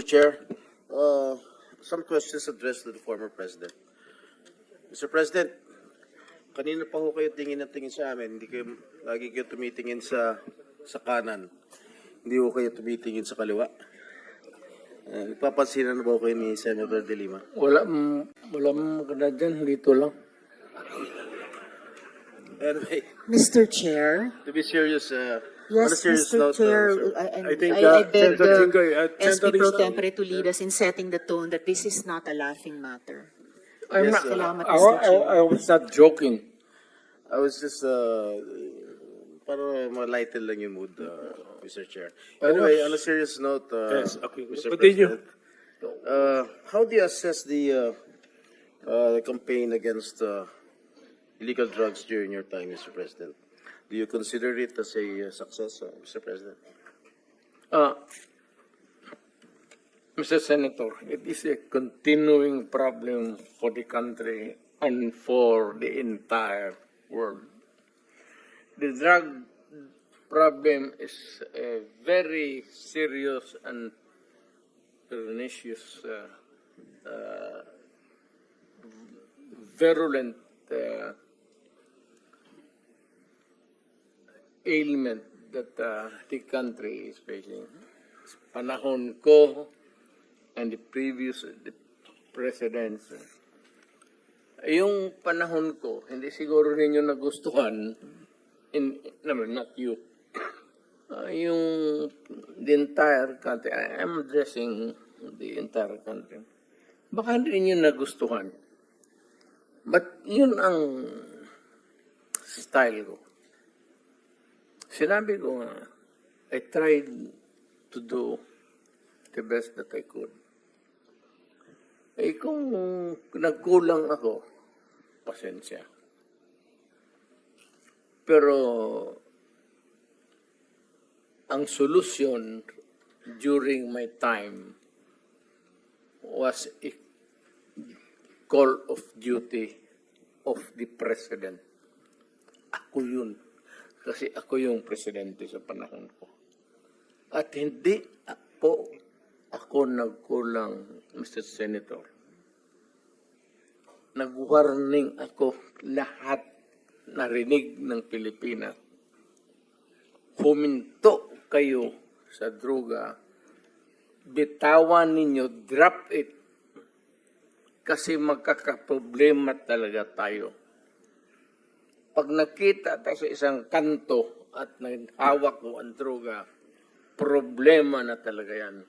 Mr. Chair, some questions addressed to the former president. Mr. President, kanina pa ho kayo tingin na tingin sa amin, hindi kayo, lagi kayo tumitingin sa kanan, hindi ho kayo tumitingin sa kaliwa. Nagpapansinan na ba ho kayo ni Senator De Lima? Wala maganda dyan, dito lang. Anyway, Mr. Chair. to be serious, on a Yes, serious Mr. note, Chair, sir. I think, beg Senator Jinggoy, SP Senator Pro Rizal- Tempore to lead us in setting the tone that this is not a laughing matter. I'm Yes, not, Salamat, I, Mr. I, Chair. I was not joking. I was just, para ma-lighten lang yung mood, Mr. Chair. I Anyway, was- on a serious note, Yes, okay. Mr. Continue. President, how do you assess the campaign against illegal drugs during your time, Mr. President? Do you consider it as a success, Mr. President? Mr. Senator, it is a continuing problem for the country and for the entire world. The drug problem is a very serious and pernicious, virulent ailment that the country is facing. Panahon ko and the previous presidents, yung panahon ko, hindi siguro ninyo nagustuhan, not you, yung the entire country, I am addressing the entire country. Baka hindi ninyo nagustuhan. But yun ang style ko. Sinabi ko nga, I tried to do the best that I could. Eh kung nagkulang ako, pasensya. Pero ang solusyon during my time was a call of duty of the president. Ako yun. Kasi ako yung presidente sa panahon ko. At hindi ako nagkulang, Mr. Senator. Nag-warning ako lahat narinig ng Pilipinas. Huminto kayo sa droga. Bitawan ninyo, drop it. Kasi magkakaproblema talaga tayo. Pag nakita tayo sa isang kanto at naghawak mo ang droga, problema na talaga yan.